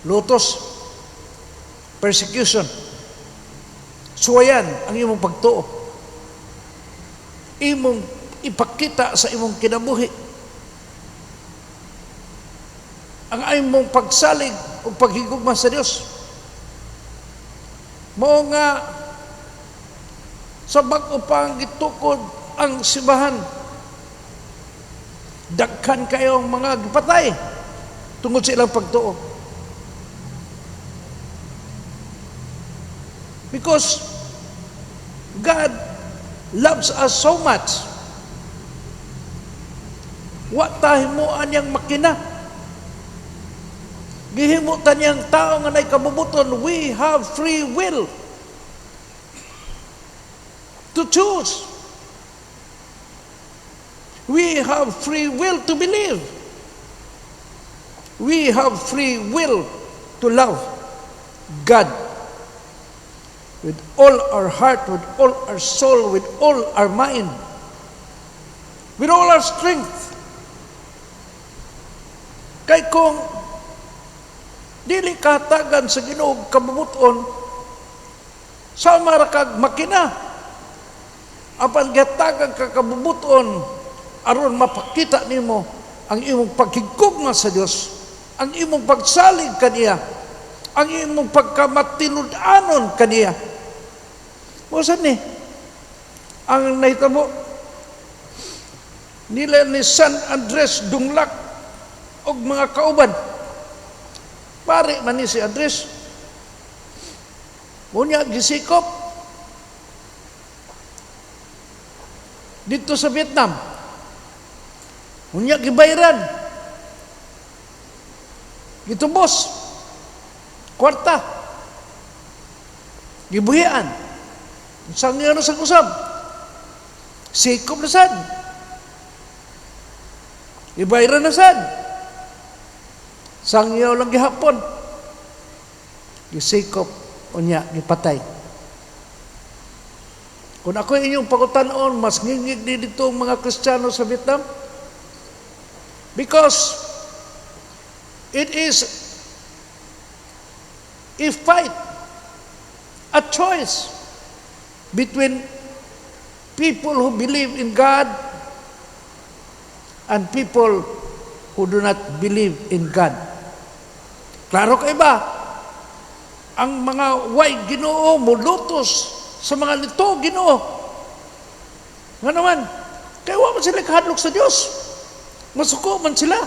Lutos, persecution. Suwayan ang imong pagtuo. Imong ipakita sa imong kinabuhi. Ang imong pagsalig o paghigugma sa Dios. Mao nga sa bag-o pang gitukod ang simbahan, daghan kayo ang mga gipatay tungod sa ilang pagtuo. Because God loves us so much. Wa tahimuan niyang makina. Gihimutan niyang tao nga nay kabubuton. We have free will to choose. We have free will to believe. We have free will to love God with all our heart, with all our soul, with all our mind, with all our strength. Kay kung dili katagan sa Ginoo kabubuton, sama ra kag makina, apan gatagan ka kabubuton aron mapakita nimo ang imong paghigugma sa Dios, ang imong pagsalig kaniya, ang imong pagkamatinud-anon kaniya. Mosan ni ang nahitabo nila ni San Andres Dunglak og mga kauban. Pare man ni si Andres. Unya gisikop dito sa Vietnam. Unya gibayran. Gitubos. Kwarta. Gibuhian. Sang nga na sa kusab. Sikop na sad. Ibayran na sad. Sang yaw lang gihapon. Gisikop. Unya, gipatay. Kung ako inyong pagutanon, mas ngingig din dito ang mga Kristiyano sa Vietnam. Because it is a fight, a choice between people who believe in God and people who do not believe in God. Klaro kay ba? Ang mga way Ginoo mulutos sa mga nito Ginoo. Nga naman, kaya wa man sila kahadlok sa Dios. Masuko man sila.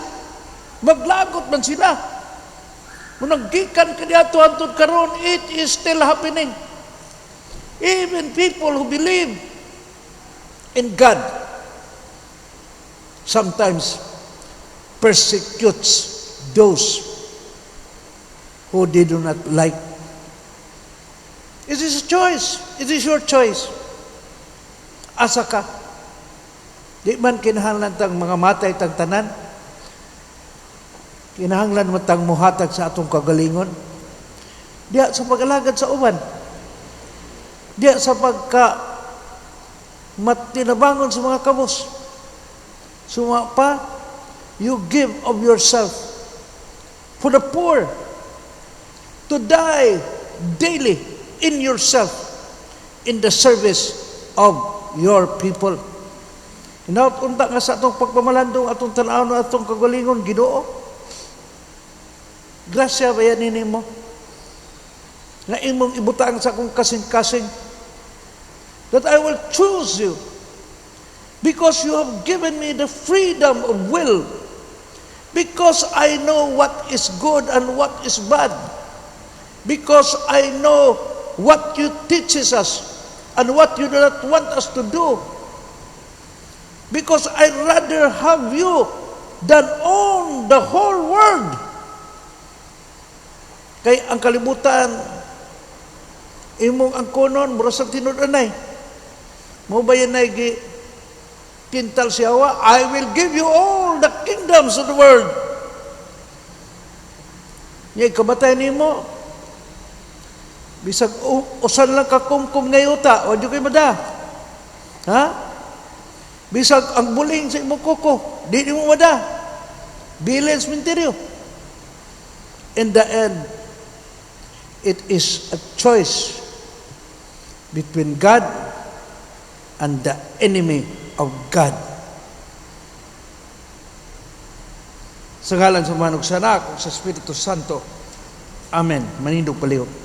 Maglagot man sila. Munang gikan kaniya tuantod karon, it is still happening. Even people who believe in God sometimes persecutes those who they do not like. It is a choice. It is your choice. Asa ka? Di man kinahanglan tang mga matay tang tanan. Kinahanglan mo tang muhatag sa atong kagalingon. Diya sa pag-alagad sa uban. Diya sa pagka matinabangon sa mga kabos. Suma pa, you give of yourself for the poor, to die daily in yourself in the service of your people. Inaut-unta nga sa atong pagpamalandong, atong tanaw na atong kagalingon, Ginoo. Grasya ba yan mo? Na imong ibutang sa akong kasing-kasing, that I will choose you because you have given me the freedom of will, because I know what is good and what is bad, because I know what you teaches us and what you do not want us to do, because I'd rather have you than own the whole world. Kay ang kalibutan imong angkonon murasag tinud-anay. Mo ba yan ay kintal si Hawa? I will give you all the kingdoms of the world. Ngay kamatay nimo. Bisag usan lang ka kumkum ngay uta, o di ko'y mada. Ha? Bisag ang buling sa imong kuko, di mo mada. Bilin sa minteryo. In the end, it is a choice between God and the enemy of God. Sa ngalan sa Manog sa Anak, sa Espiritu Santo. Amen. Manindog paliw.